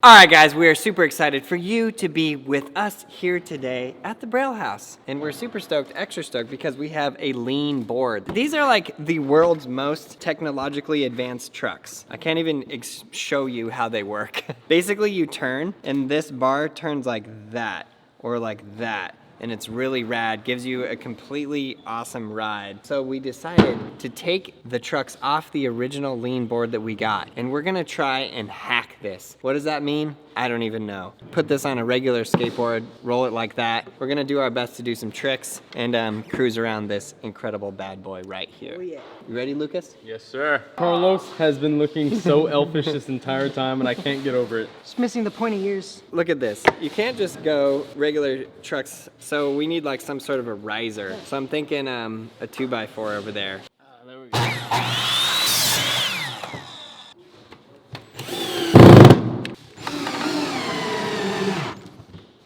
All right, guys, we are super excited for you to be with us here today at the Braille House. And we're super stoked, extra stoked, because we have a lean board. These are like the world's most technologically advanced trucks. I can't even show you how they work. Basically, you turn, and this bar turns like that, or like that. And it's really rad, gives you a completely awesome ride. So we decided to take the trucks off the original lean board that we got, and we're gonna try and hack this. What does that mean? I don't even know. Put this on a regular skateboard, roll it like that. We're gonna do our best to do some tricks and cruise around this incredible bad boy right here. Oh yeah. You ready, Lucas? Yes, sir. Carlos has been looking so elfish this entire time, and I can't get over it. Just missing the pointy ears. Look at this. You can't just go regular trucks, so we need like some sort of a riser. So I'm thinking a 2x4 over there. There we go.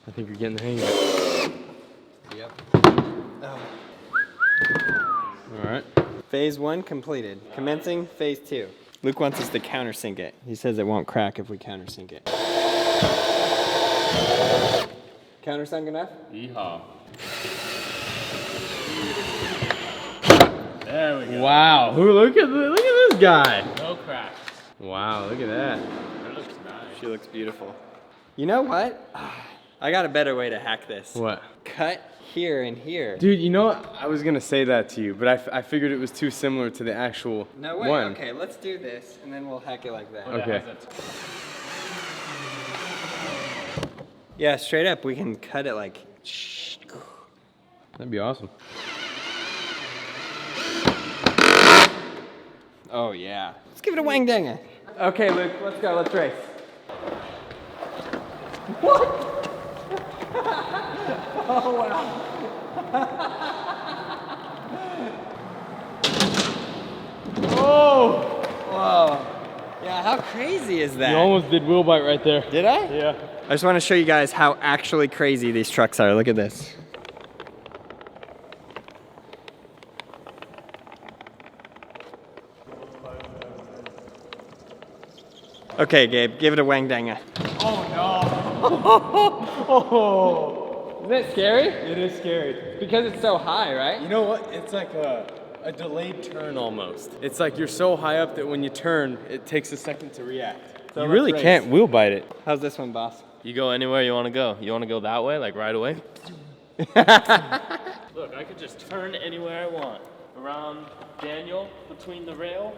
I think you're getting the hang of it. Yep. All right. Phase 1 completed. Commencing phase 2. Luke wants us to countersink it. He says it won't crack if we countersink it. Countersunk enough? Yeehaw. There we go. Wow. Look at this guy. No cracks. Wow, look at that. That looks nice. She looks beautiful. You know what? I got a better way to hack this. What? Cut here and here. Dude, you know what? I was gonna say that to you, but I figured it was too similar to the actual No way. one. Okay, let's do this, and then we'll hack it like that. Okay. Yeah, straight up, we can cut it like. That'd be awesome. Oh yeah. Let's give it a wang danger. Okay, Luke, let's go. Let's race. What? Oh wow. Oh! Whoa. Yeah, how crazy is that? You almost did wheel bite right there. Did I? Yeah. I just want to show you guys how actually crazy these trucks are. Look at this. Okay, Gabe, give it a wang danga. Oh no! Oh. Isn't that scary? It is scary. Because it's so high, right? You know what? It's like a delayed turn almost. It's like you're so high up that when you turn, it takes a second to react. So you let's really race. can't wheel bite it. How's this one, boss? You go anywhere you want to go. You want to go that way, like right away? Look, I could just turn anywhere I want. Around Daniel, between the rail.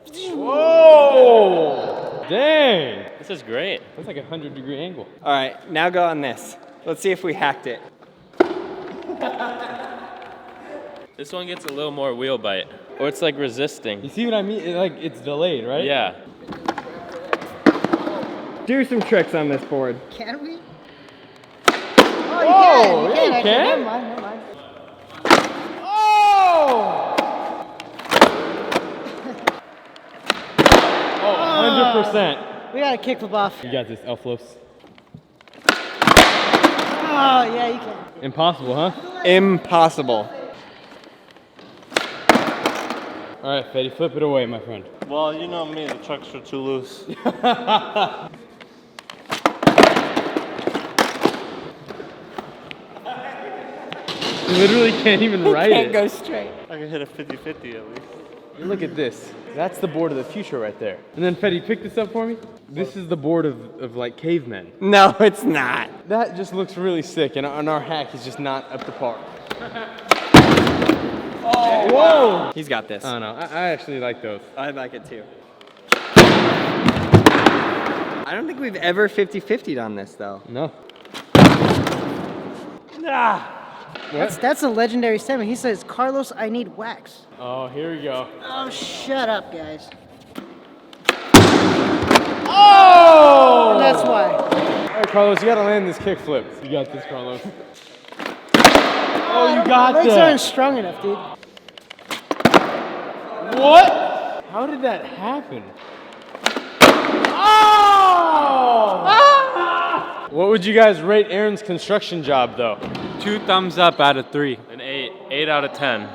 Whoa! Dang! This is great. That's like a 100-degree angle. All right, now go on this. Let's see if we hacked it. This one gets a little more wheel bite. Or it's like resisting. You see what I mean? It's delayed, right? Yeah. Do some tricks on this board. Can we? Oh, you yeah, you actually. can? Never mind, never mind. Oh! Oh, 100%. We got a kickflip off. You got this, Elflos. Oh, yeah, you can. Impossible, huh? Impossible. All right, Fetty, flip it away, my friend. Well, you know me, the trucks are too loose. You literally can't even write Can't it. go straight. I can hit a 50-50 at least. Look at this. That's the board of the future right there. And then Fetty, pick this up for me. This is the board of like cavemen. No, it's not. That just looks really sick, and our hack is just not up to par. Oh, whoa! He's got this. I don't know. I actually like those. I like it too. I don't think we've ever 50-50'd on this though. No. That's a legendary statement. He says, Carlos, I need wax. Oh, here we go. Oh, shut up, guys. Oh! And that's why. All right, Carlos, you gotta land this kickflip. You got this, Carlos. Oh, you got Legs that. aren't strong enough, dude. What? How did that happen? Oh! Ah! What would you guys rate Aaron's construction job, though? 2 thumbs up out of 3. An 8. 8 out of 10.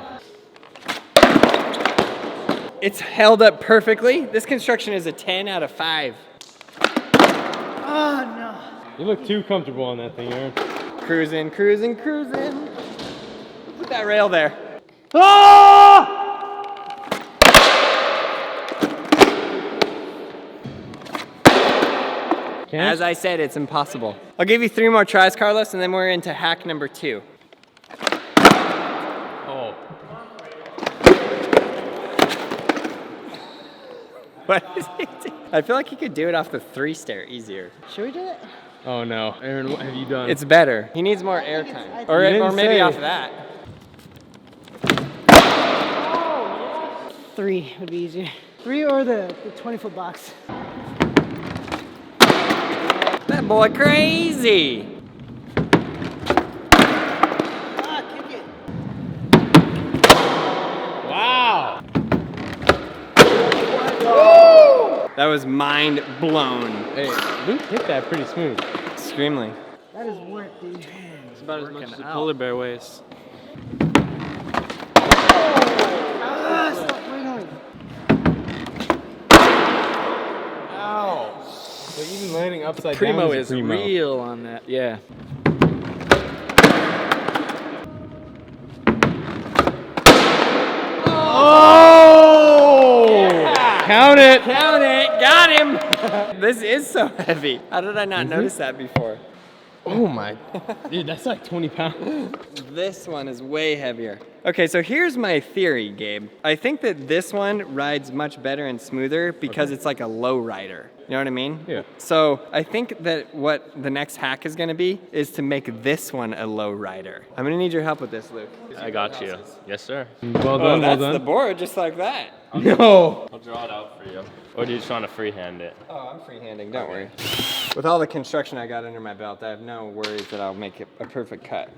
It's held up perfectly. This construction is a 10 out of 5. Oh no. You look too comfortable on that thing, Aaron. Cruising, cruising, cruising. Put that rail there. Ah! As I said, it's impossible. I'll give you 3 more tries, Carlos, and then we're into hack number 2. Oh. What is he doing? I feel like he could do it off the 3 stair easier. Should we do it? Oh no. Aaron, what have you done? It's better. He needs more air time. Or didn't maybe say. off of that. 3 would be easier. 3 or the 20-foot box. That boy crazy. Ah, kick it. Wow. That was mind blown. Hey, Luke hit that pretty smooth. Extremely. That is work, dude. It's about as much as a polar bear weighs. Ah, stop wiggling. Ow. So even landing upside Primo down is a primo. real on that. Yeah. Oh! Yeah. Count it. Count it. Got him. This is so heavy. How did I not notice that before? Oh my. Dude, that's like 20 pounds. This one is way heavier. Okay, so here's my theory, Gabe. I think that this one rides much better and smoother because it's like a low rider. You know what I mean? Yeah. So I think that what the next hack is gonna be is to make this one a low rider. I'm gonna need your help with this, Luke. I got you. Yes, sir. Well Oh, done, well that's the done. board just like that. No. I'll draw it out for you. Or do you just want to freehand it? Oh, I'm freehanding, don't worry. With all the construction I got under my belt, I have no worries that I'll make it a perfect cut.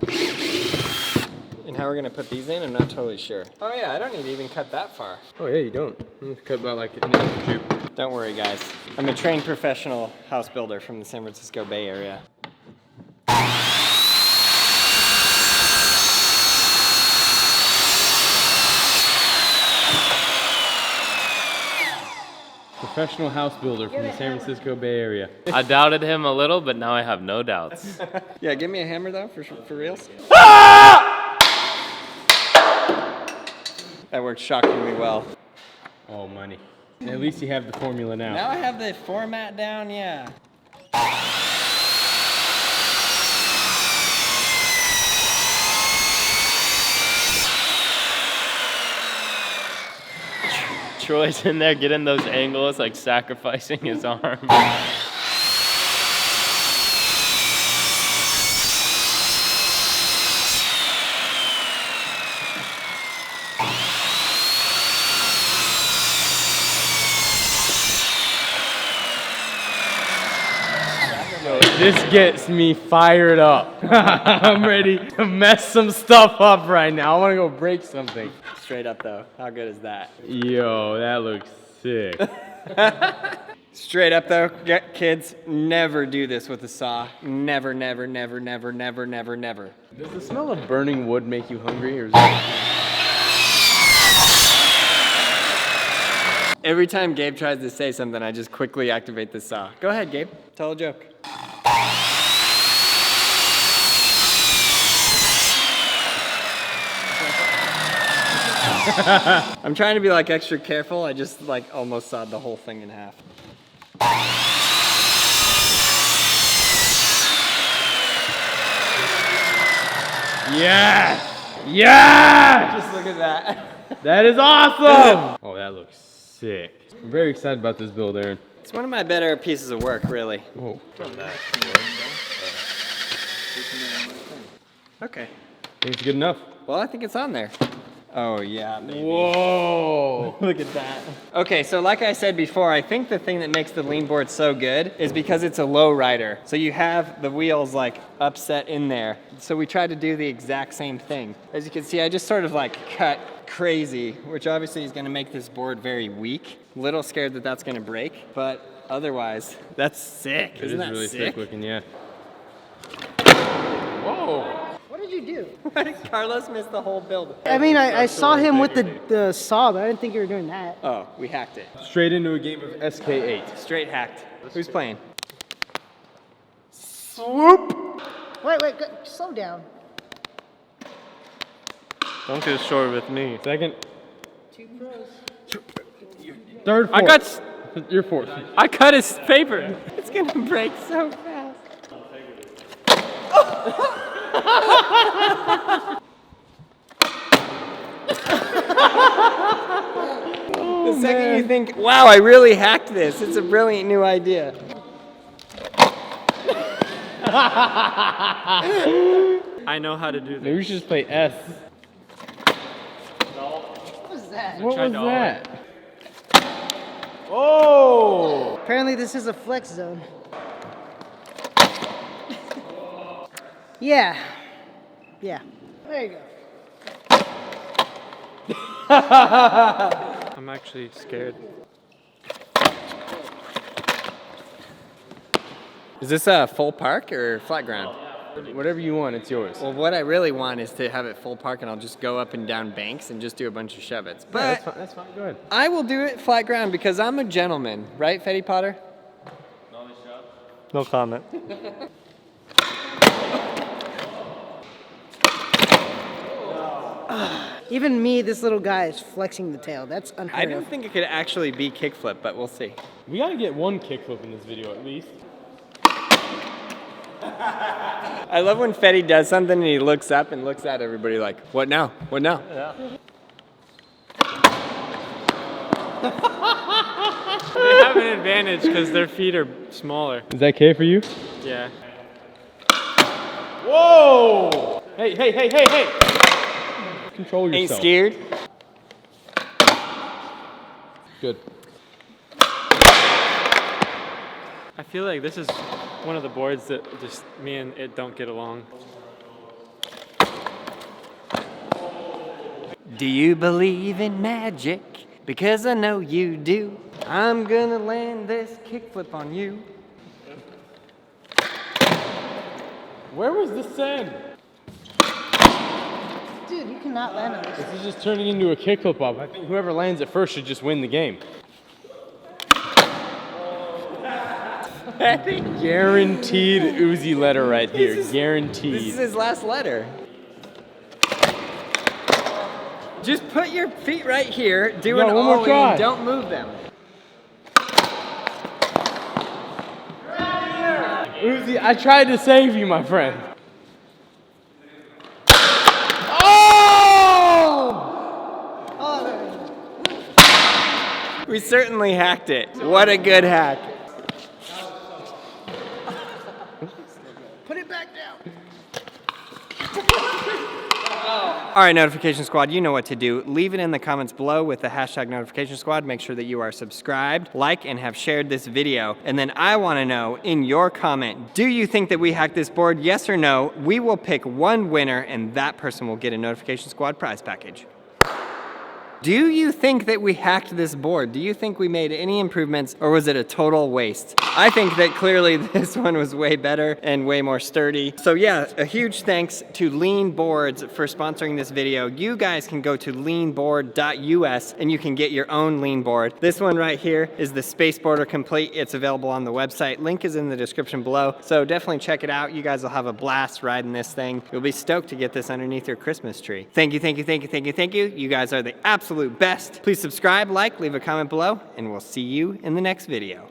And how we're gonna put these in, I'm not totally sure. Oh yeah, I don't need to even cut that far. Oh yeah, you don't. You cut about like an inch or 2. Don't worry, guys. I'm a trained professional house builder from the San Francisco Bay Area. Professional house builder from the San Francisco Bay Area. I doubted him a little, but now I have no doubts. Yeah, give me a hammer though, for reals. That worked shockingly well. Oh, money. At least you have the formula now. Now I have the format down, yeah. Troy's in there getting those angles, like sacrificing his arm. This gets me fired up. I'm ready to mess some stuff up right now. I want to go break something. Straight up though, how good is that? Yo, that looks sick. Straight up though, kids, never do this with a saw. Never, never, never, never, never, never, never. Does the smell of burning wood make you hungry, or is that... Every time Gabe tries to say something, I just quickly activate the saw. Go ahead, Gabe, tell a joke. I'm trying to be like extra careful. I just like almost sawed the whole thing in half. Yes! Yes! Just look at that. That is awesome! Oh, that looks sick. I'm very excited about this build, Aaron. It's one of my better pieces of work, really. Whoa. Okay. Think it's good enough? Well, I think it's on there. Oh yeah, maybe. Whoa! Look at that. Okay, so like I said before, I think the thing that makes the lean board so good is because it's a low rider. So you have the wheels like upset in there. So we tried to do the exact same thing. As you can see, I just sort of like cut crazy, which obviously is gonna make this board very weak. Little scared that that's gonna break, but otherwise, that's sick. It Isn't is that really sick looking, yeah. Whoa! What did you do? Carlos missed the whole build. I mean, I saw him with the saw, but I didn't think you were doing that. Oh, we hacked it. Straight into a game of SK8. Straight hacked. Who's playing? Wait, slow down. Don't get short with me. Second. 2 pros. Third, fourth. I got. You're fourth. I cut his paper. It's gonna break so fast. The second you think, wow, I really hacked this. It's a brilliant new idea. I know how to do Maybe we this. should just play S. What was that? What was to that? Oh! Apparently this is a flex zone. Yeah. There you go. I'm actually scared. Is this a full park or flat ground? Whatever you want, it's yours. Well, what I really want is to have it full park and I'll just go up and down banks and just do a bunch of shove-its. But Yeah, that's fine. Go ahead. I will do it flat ground because I'm a gentleman, right, Fetty Potter? No comment. Even me, this little guy, is flexing the tail. That's I unheard didn't of. think it could actually be kickflip, but we'll see. We gotta get one kickflip in this video at least. I love when Fetty does something and he looks up and looks at everybody like, what now? What now? They have an advantage because their feet are smaller. Is that okay for you? Yeah. Whoa! Hey! Control Ain't yourself. scared? Good. I feel like this is one of the boards that just me and it don't get along. Do you believe in magic? Because I know you do. I'm gonna land this kickflip on you. Where was the sand? Dude, you cannot land on this. This is just turning into a kickflip off. I think whoever lands it first should just win the game. Guaranteed Uzi letter right here. This is Guaranteed. his last letter. Just put your feet right here, do Yeah, an one more ollie, try. and don't move them. Uzi, I tried to save you, my friend. Oh! We certainly hacked it. What a good hack. Put it back down. All right, Notification Squad, you know what to do. Leave it in the comments below with the hashtag Notification Squad. Make sure that you are subscribed, like, and have shared this video. And then I want to know in your comment, do you think that we hacked this board? Yes or no? We will pick one winner and that person will get a Notification Squad prize package. Do you think that we hacked this board? Do you think we made any improvements or was it a total waste? I think that clearly this one was way better and way more sturdy. So yeah, a huge thanks to Lean Boards for sponsoring this video. You guys can go to leanboard.us and you can get your own lean board. This one right here is the Skateboarder Complete. It's available on the website. Link is in the description below. So definitely check it out. You guys will have a blast riding this thing. You'll be stoked to get this underneath your Christmas tree. Thank you. You guys are the absolute best. Please subscribe, like, leave a comment below, and we'll see you in the next video.